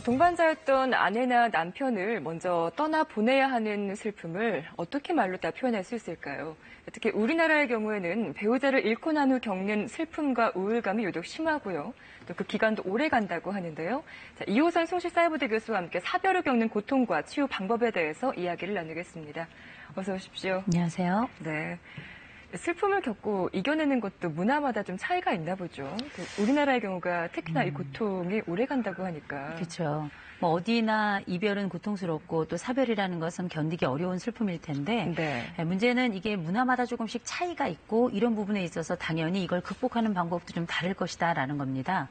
동반자였던 아내나 남편을 먼저 떠나보내야 하는 슬픔을 어떻게 말로 다 표현할 수 있을까요? 특히 우리나라의 경우에는 배우자를 잃고 난 후 겪는 슬픔과 우울감이 유독 심하고요. 또 그 기간도 오래 간다고 하는데요. 자, 이호선 숭실사이버대 교수와 함께 사별을 겪는 고통과 치유 방법에 대해서 이야기를 나누겠습니다. 어서 오십시오. 안녕하세요. 네. 슬픔을 겪고 이겨내는 것도 문화마다 좀 차이가 있나 보죠. 우리나라의 경우가 특히나 이 고통이 오래 간다고 하니까. 그렇죠. 뭐 어디나 이별은 고통스럽고 또 사별이라는 것은 견디기 어려운 슬픔일 텐데 네. 문제는 이게 문화마다 조금씩 차이가 있고 이런 부분에 있어서 당연히 이걸 극복하는 방법도 좀 다를 것이다라는 겁니다.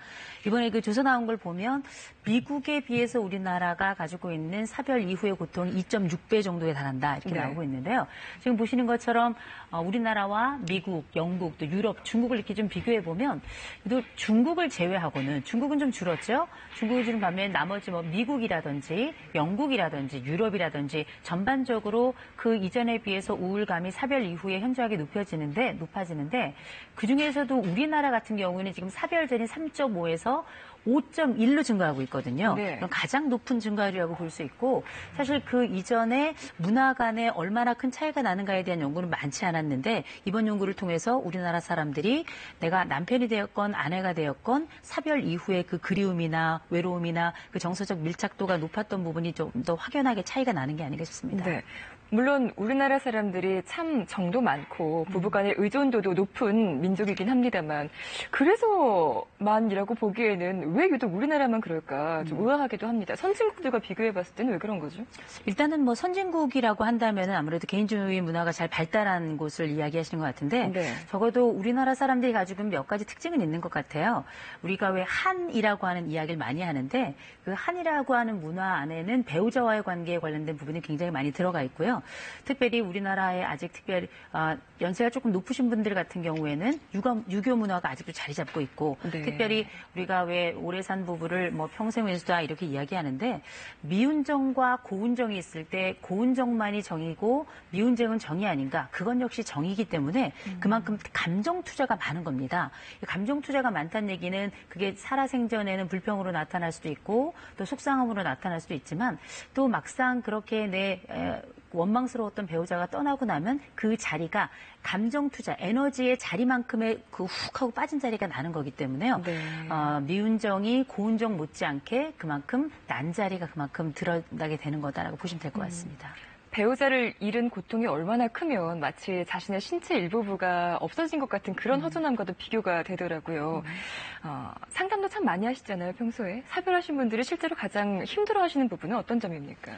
이번에 그 조사 나온 걸 보면 미국에 비해서 우리나라가 가지고 있는 사별 이후의 고통이 2.6배 정도에 달한다 이렇게 네. 나오고 있는데요. 지금 보시는 것처럼 우리나라와 미국, 영국, 또 유럽, 중국을 이렇게 좀 비교해 보면 또 중국을 제외하고는 중국은 좀 줄었죠. 중국을 줄은 반면 나머지 뭐 미국이라든지 영국이라든지 유럽이라든지 전반적으로 그 이전에 비해서 우울감이 사별 이후에 현저하게 높아지는데 그중에서도 우리나라 같은 경우에는 지금 사별 전이 3.5에서 5.1로 증가하고 있거든요. 네. 가장 높은 증가율이라고 볼 수 있고 사실 그 이전에 문화 간에 얼마나 큰 차이가 나는가에 대한 연구는 많지 않았는데 이번 연구를 통해서 우리나라 사람들이 내가 남편이 되었건 아내가 되었건 사별 이후에 그 그리움이나 외로움이나 그 정서적 밀착도가 높았던 부분이 좀 더 확연하게 차이가 나는 게 아닌가 싶습니다. 네. 물론 우리나라 사람들이 참 정도 많고 부부간의 의존도도 높은 민족이긴 합니다만 그래서만이라고 보기에는 왜 유독 우리나라만 그럴까 좀 의아하기도 합니다. 선진국들과 비교해봤을 때는 왜 그런 거죠? 일단은 뭐 선진국이라고 한다면 아무래도 개인주의 문화가 잘 발달한 곳을 이야기하시는 것 같은데 네. 적어도 우리나라 사람들이 가지고 있는 몇 가지 특징은 있는 것 같아요. 우리가 왜 한이라고 하는 이야기를 많이 하는데 그 한이라고 하는 문화 안에는 배우자와의 관계에 관련된 부분이 굉장히 많이 들어가 있고요. 특별히 우리나라에 아직 특별히 연세가 조금 높으신 분들 같은 경우에는 유교 문화가 아직도 자리 잡고 있고 네. 특별히 우리가 왜 오래 산 부부를 뭐 평생 외수다 이렇게 이야기하는데 미운정과 고운정이 있을 때 고운정만이 정이고 미운정은 정이 아닌가 그건 역시 정이기 때문에 그만큼 감정 투자가 많은 겁니다. 감정 투자가 많다는 얘기는 그게 살아생전에는 불평으로 나타날 수도 있고 또 속상함으로 나타날 수도 있지만 또 막상 그렇게 원망스러웠던 배우자가 떠나고 나면 그 자리가 감정 투자, 에너지의 자리만큼의 그 훅 하고 빠진 자리가 나는 거기 때문에요. 네. 미운정이 고운정 못지않게 그만큼 난 자리가 그만큼 드러나게 되는 거다라고 보시면 될 것 같습니다. 배우자를 잃은 고통이 얼마나 크면 마치 자신의 신체 일부가 없어진 것 같은 그런 허전함과도 비교가 되더라고요. 상담도 참 많이 하시잖아요, 평소에. 사별하신 분들이 실제로 가장 힘들어하시는 부분은 어떤 점입니까?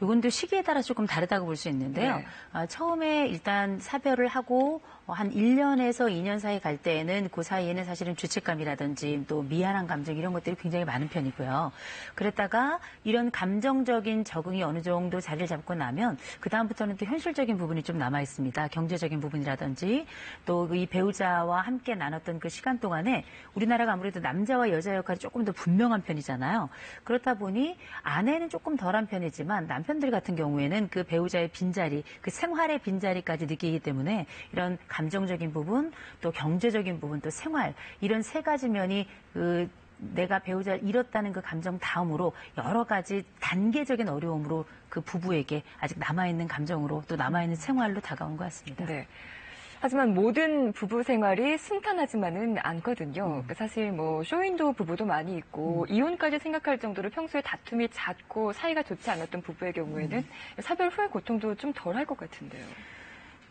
이건 또 시기에 따라 조금 다르다고 볼 수 있는데요. 네. 처음에 일단 사별을 하고 한 1년에서 2년 사이 갈 때에는 그 사이에는 사실은 죄책감이라든지 또 미안한 감정 이런 것들이 굉장히 많은 편이고요. 그랬다가 이런 감정적인 적응이 어느 정도 자리를 잡고 나면 그다음부터는 또 현실적인 부분이 좀 남아 있습니다. 경제적인 부분이라든지 또 이 배우자와 함께 나눴던 그 시간 동안에 우리나라가 아무래도 남자와 여자 역할이 조금 더 분명한 편이잖아요. 그렇다 보니 아내는 조금 덜한 편이지만 남편들 같은 경우에는 그 배우자의 빈자리, 그 생활의 빈자리까지 느끼기 때문에 이런 감정적인 부분, 또 경제적인 부분, 또 생활 이런 세 가지 면이 내가 배우자를 잃었다는 그 감정 다음으로 여러 가지 단계적인 어려움으로 그 부부에게 아직 남아있는 감정으로 또 남아있는 생활로 다가온 것 같습니다. 네. 하지만 모든 부부 생활이 순탄하지만은 않거든요. 사실 뭐 쇼윈도 부부도 많이 있고 이혼까지 생각할 정도로 평소에 다툼이 잦고 사이가 좋지 않았던 부부의 경우에는 사별 후의 고통도 좀 덜할 것 같은데요.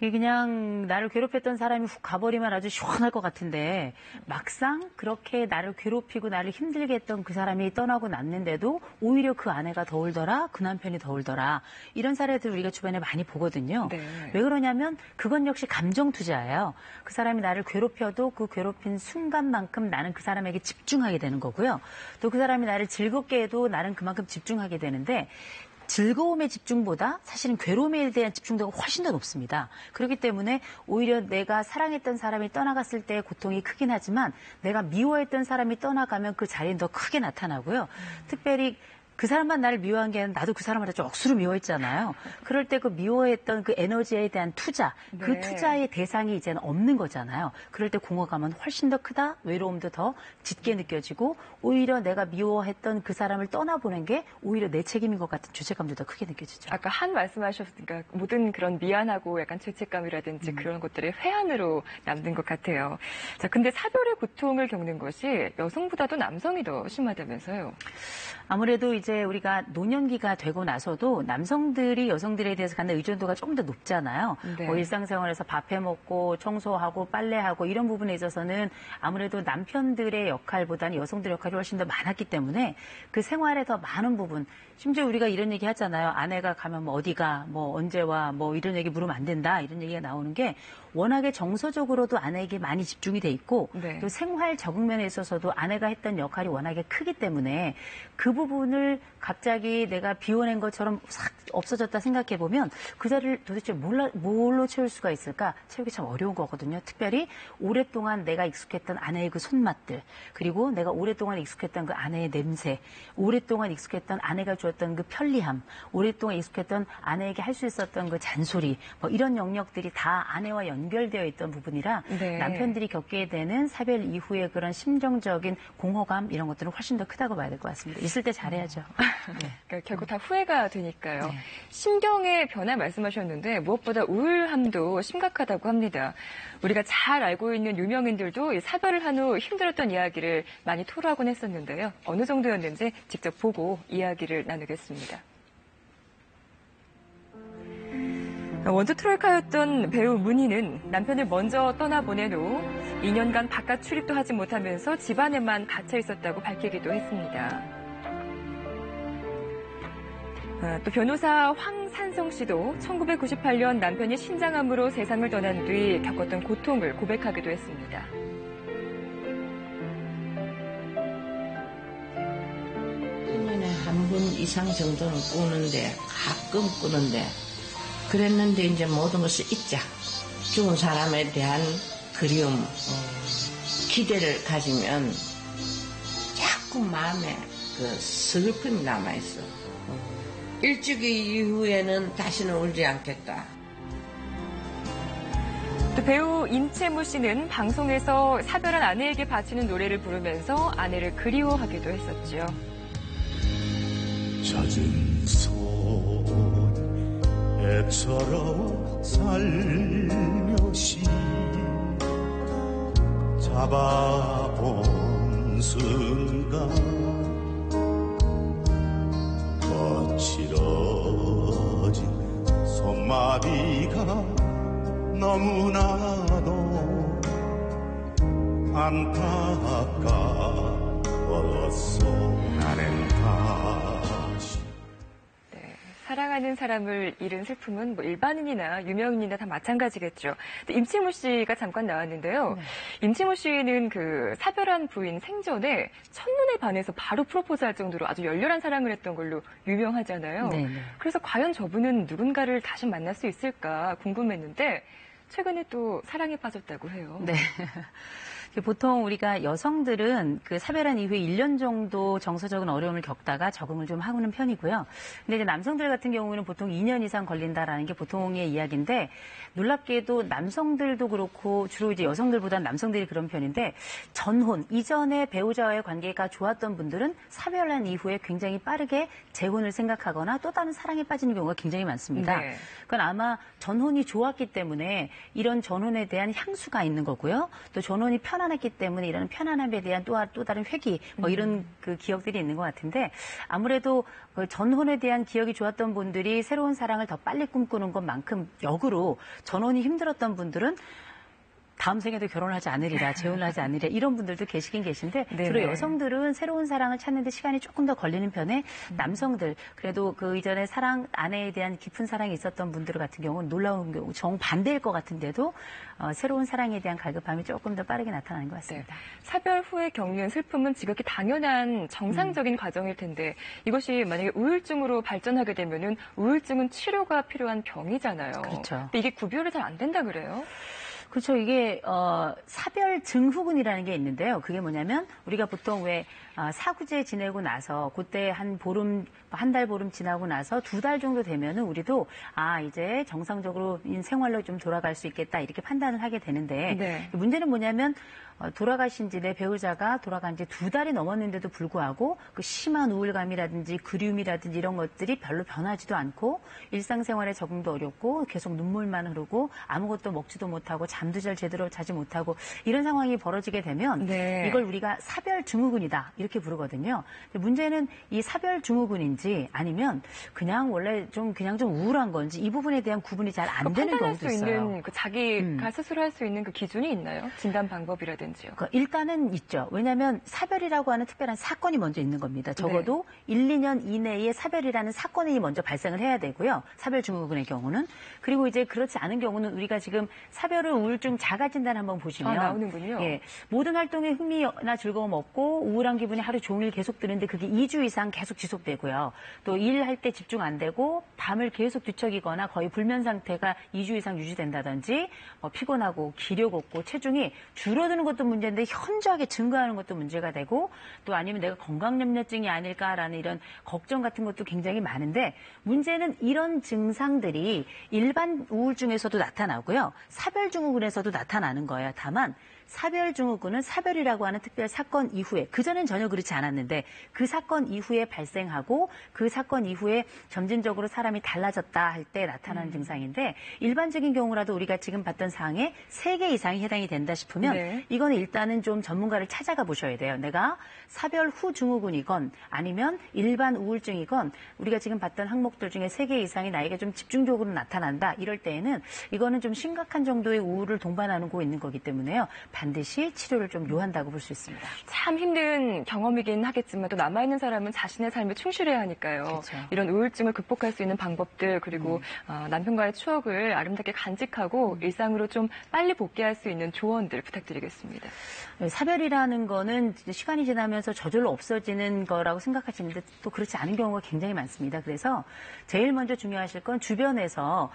그냥 나를 괴롭혔던 사람이 훅 가버리면 아주 시원할 것 같은데 막상 그렇게 나를 괴롭히고 나를 힘들게 했던 그 사람이 떠나고 났는데도 오히려 그 아내가 더 울더라, 그 남편이 더 울더라 이런 사례들 우리가 주변에 많이 보거든요. 네. 왜 그러냐면 그건 역시 감정 투자예요. 그 사람이 나를 괴롭혀도 그 괴롭힌 순간만큼 나는 그 사람에게 집중하게 되는 거고요. 또 그 사람이 나를 즐겁게 해도 나는 그만큼 집중하게 되는데 즐거움의 집중보다 사실은 괴로움에 대한 집중도가 훨씬 더 높습니다. 그렇기 때문에 오히려 내가 사랑했던 사람이 떠나갔을 때의 고통이 크긴 하지만 내가 미워했던 사람이 떠나가면 그 자리는 더 크게 나타나고요. 특별히 그 사람만 나를 미워한 게 아니라 나도 그 사람을 아주 억수로 미워했잖아요. 그럴 때 그 미워했던 그 에너지에 대한 투자, 그 네. 투자의 대상이 이제는 없는 거잖아요. 그럴 때 공허감은 훨씬 더 크다, 외로움도 더 짙게 느껴지고 오히려 내가 미워했던 그 사람을 떠나보낸 게 오히려 내 책임인 것 같은 죄책감도 더 크게 느껴지죠. 아까 한 말씀하셨으니까 모든 그런 미안하고 약간 죄책감이라든지 그런 것들이 회한으로 남는 것 같아요. 자, 근데 사별의 고통을 겪는 것이 여성보다도 남성이 더 심하다면서요? 아무래도 이제 우리가 노년기가 되고 나서도 남성들이 여성들에 대해서 갖는 의존도가 조금 더 높잖아요. 네. 뭐 일상생활에서 밥해 먹고 청소하고 빨래하고 이런 부분에 있어서는 아무래도 남편들의 역할보다는 여성들의 역할이 훨씬 더 많았기 때문에 그 생활에 더 많은 부분, 심지어 우리가 이런 얘기 하잖아요. 아내가 가면 뭐 어디가, 뭐 언제 와, 뭐 이런 얘기 물으면 안 된다, 이런 얘기가 나오는 게 워낙에 정서적으로도 아내에게 많이 집중이 돼 있고 네. 또 생활 적응 면에 있어서도 아내가 했던 역할이 워낙에 크기 때문에 그 부분을 갑자기 내가 비워낸 것처럼 싹 없어졌다 생각해 보면 그 자리를 도대체 뭘로 채울 수가 있을까? 채우기 참 어려운 거거든요. 특별히 오랫동안 내가 익숙했던 아내의 그 손맛들, 그리고 내가 오랫동안 익숙했던 그 아내의 냄새, 오랫동안 익숙했던 아내가 주었던 그 편리함, 오랫동안 익숙했던 아내에게 할 수 있었던 그 잔소리, 뭐 이런 영역들이 다 아내와 연결되어 있던 부분이라 네. 남편들이 겪게 되는 사별 이후의 그런 심정적인 공허감 이런 것들은 훨씬 더 크다고 봐야 될 것 같습니다. 있을 때 잘해야죠. 네. 그러니까 결국 다 후회가 되니까요. 네. 심경의 변화 말씀하셨는데 무엇보다 우울함도 심각하다고 합니다. 우리가 잘 알고 있는 유명인들도 이 사별을 한 후 힘들었던 이야기를 많이 토로하곤 했었는데요. 어느 정도였는지 직접 보고 이야기를 나누겠습니다. 원조 트로이카였던 배우 문희는 남편을 먼저 떠나보낸 후 2년간 바깥 출입도 하지 못하면서 집안에만 갇혀 있었다고 밝히기도 했습니다. 또 변호사 황산성 씨도 1998년 남편이 신장암으로 세상을 떠난 뒤 겪었던 고통을 고백하기도 했습니다. 1년에 한 번 이상 정도는 꾸는데, 가끔 꾸는데, 그랬는데 이제 모든 것을 잊자. 죽은 사람에 대한 그리움, 기대를 가지면 자꾸 마음에 그 슬픔이 남아있어. 일주기 이후에는 다시는 울지 않겠다. 또 배우 임채무 씨는 방송에서 사별한 아내에게 바치는 노래를 부르면서 아내를 그리워하기도 했었죠. 젖은 손 애처럼 살며시 잡아본 순간 거칠어진 손마디가 너무나도 안타까웠어. 나는 다시 사랑하는 사람을 잃은 슬픔은 뭐 일반인이나 유명인이나 다 마찬가지겠죠. 임채무 씨가 잠깐 나왔는데요. 네. 임채무 씨는 그 사별한 부인 생전에 첫눈에 반해서 바로 프로포즈할 정도로 아주 열렬한 사랑을 했던 걸로 유명하잖아요. 네, 네. 그래서 과연 저분은 누군가를 다시 만날 수 있을까 궁금했는데 최근에 또 사랑에 빠졌다고 해요. 네. 보통 우리가 여성들은 그 사별한 이후에 1년 정도 정서적인 어려움을 겪다가 적응을 좀 하는 편이고요. 근데 이제 남성들 같은 경우는 보통 2년 이상 걸린다라는 게 보통의 이야기인데 놀랍게도 남성들도 그렇고 주로 이제 여성들보다는 남성들이 그런 편인데 전혼, 이전에 배우자와의 관계가 좋았던 분들은 사별한 이후에 굉장히 빠르게 재혼을 생각하거나 또 다른 사랑에 빠지는 경우가 굉장히 많습니다. 네. 그건 아마 전혼이 좋았기 때문에 이런 전혼에 대한 향수가 있는 거고요. 또 전혼이 편안했기 때문에 이런 편안함에 대한 또 다른 회귀, 뭐 이런 그 기억들이 있는 것 같은데 아무래도 그 전혼에 대한 기억이 좋았던 분들이 새로운 사랑을 더 빨리 꿈꾸는 것만큼 역으로 전혼이 힘들었던 분들은 다음 생에도 결혼하지 않으리라, 재혼을 하지 않으리라 이런 분들도 계시긴 계신데 네네. 주로 여성들은 새로운 사랑을 찾는데 시간이 조금 더 걸리는 편에 남성들 그래도 그 이전에 사랑 아내에 대한 깊은 사랑이 있었던 분들 같은 경우는 놀라운 경우 정반대일 것 같은데도 새로운 사랑에 대한 갈급함이 조금 더 빠르게 나타나는 것 같습니다. 사별 후에 겪는 슬픔은 지극히 당연한 정상적인 과정일 텐데 이것이 만약에 우울증으로 발전하게 되면은 우울증은 치료가 필요한 병이잖아요. 그렇죠. 근데 이게 구별이 잘 안 된다 그래요? 그렇죠. 이게 사별 증후군이라는 게 있는데요. 그게 뭐냐면 우리가 보통 왜 사구제 지내고 나서 그때 한 달 보름 지나고 나서 2달 정도 되면은 우리도 이제 정상적으로 생활로 좀 돌아갈 수 있겠다 이렇게 판단을 하게 되는데 네. 문제는 뭐냐면 돌아가신 지 내 배우자가 돌아간 지 2달이 넘었는데도 불구하고 그 심한 우울감이라든지 그리움이라든지 이런 것들이 별로 변하지도 않고 일상생활에 적응도 어렵고 계속 눈물만 흐르고 아무것도 먹지도 못하고 잠도 잘 제대로 자지 못하고 이런 상황이 벌어지게 되면 네. 이걸 우리가 사별 증후군이다 이렇게 부르거든요. 문제는 이 사별 증후군인지 아니면 그냥 원래 좀 우울한 건지 이 부분에 대한 구분이 잘 안 되는 판단할 경우도 수 있어요. 있는 자기가 스스로 할 수 있는 그 기준이 있나요? 진단 방법이라든지요. 일단은 있죠. 왜냐하면 사별이라고 하는 특별한 사건이 먼저 있는 겁니다. 적어도 1, 2년 이내에 사별이라는 사건이 먼저 발생을 해야 되고요. 사별 증후군의 경우는. 그리고 이제 그렇지 않은 경우는 우리가 지금 사별을 우울증 자가 진단 한번 보시면 나오는군요. 예, 모든 활동에 흥미나 즐거움 없고 우울한 기분이 하루 종일 계속 드는데 그게 2주 이상 계속 지속되고요. 또 일할 때 집중 안 되고 밤을 계속 뒤척이거나 거의 불면 상태가 2주 이상 유지된다든지 피곤하고 기력 없고 체중이 줄어드는 것도 문제인데 현저하게 증가하는 것도 문제가 되고 또 아니면 내가 건강염려증이 아닐까라는 이런 걱정 같은 것도 굉장히 많은데 문제는 이런 증상들이 일반 우울증에서도 나타나고요. 사별증후군에서도 나타나는 거예요. 다만 사별증후군은 사별이라고 하는 특별 사건 이후에 그전엔 전혀 그렇지 않았는데 그 사건 이후에 발생하고 그 사건 이후에 점진적으로 사람이 달라졌다 할 때 나타나는 증상인데 일반적인 경우라도 우리가 지금 봤던 사항에 3개 이상이 해당이 된다 싶으면 네. 이거는 일단은 좀 전문가를 찾아가 보셔야 돼요. 내가 사별 후 증후군이건 아니면 일반 우울증이건 우리가 지금 봤던 항목들 중에 3개 이상이 나에게 좀 집중적으로 나타난다. 이럴 때에는 이거는 좀 심각한 정도의 우울을 동반하고 있는 거기 때문에요. 반드시 치료를 좀 요한다고 볼 수 있습니다. 참 힘든 경험이긴 하겠지만 또 남아있는 사람은 자신의 삶에 충실해야 하니까요. 그렇죠. 이런 우울증을 극복할 수 있는 방법들 그리고 남편과의 추억을 아름답게 간직하고 일상으로 좀 빨리 복귀할 수 있는 조언들 부탁드리겠습니다. 사별이라는 거는 시간이 지나면서 저절로 없어지는 거라고 생각하시는데 또 그렇지 않은 경우가 굉장히 많습니다. 그래서 제일 먼저 중요하실 건 주변에서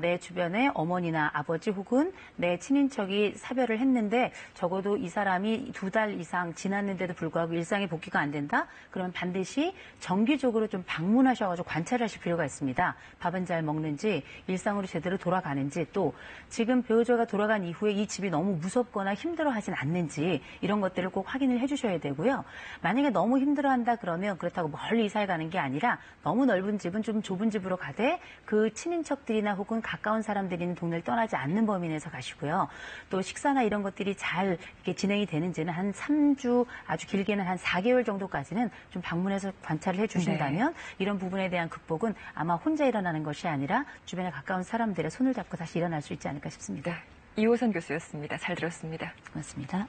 내 주변에 어머니나 아버지 혹은 내 친인척이 사별을 했는데 적어도 이 사람이 2달 이상 지났는데도 불구하고 일상에 복귀가 안 된다? 그러면 반드시 정기적으로 좀 방문하셔가지고 관찰하실 필요가 있습니다. 밥은 잘 먹는지 일상으로 제대로 돌아가는지 또 지금 배우자가 돌아간 이후에 이 집이 너무 무섭거나 힘들어하진 않는지 이런 것들을 꼭 확인을 해주셔야 되고요. 만약에 너무 힘들어한다 그러면 그렇다고 멀리 이사를 가는 게 아니라 너무 넓은 집은 좀 좁은 집으로 가되 그 친인척들이나 혹은 가까운 사람들이 있는 동네를 떠나지 않는 범위 내에서 가시고요. 또 식사나 이런 것들이 잘 이렇게 진행이 되는지는 한 3주 아주 길게는 한 4개월 정도까지는 좀 방문해서 관찰을 해주신다면 이런 부분에 대한 극복은 아마 혼자 일어나는 것이 아니라 주변에 가까운 사람들의 손을 잡고 다시 일어날 수 있지 않을까 싶습니다. 이호선 교수였습니다. 잘 들었습니다. 고맙습니다.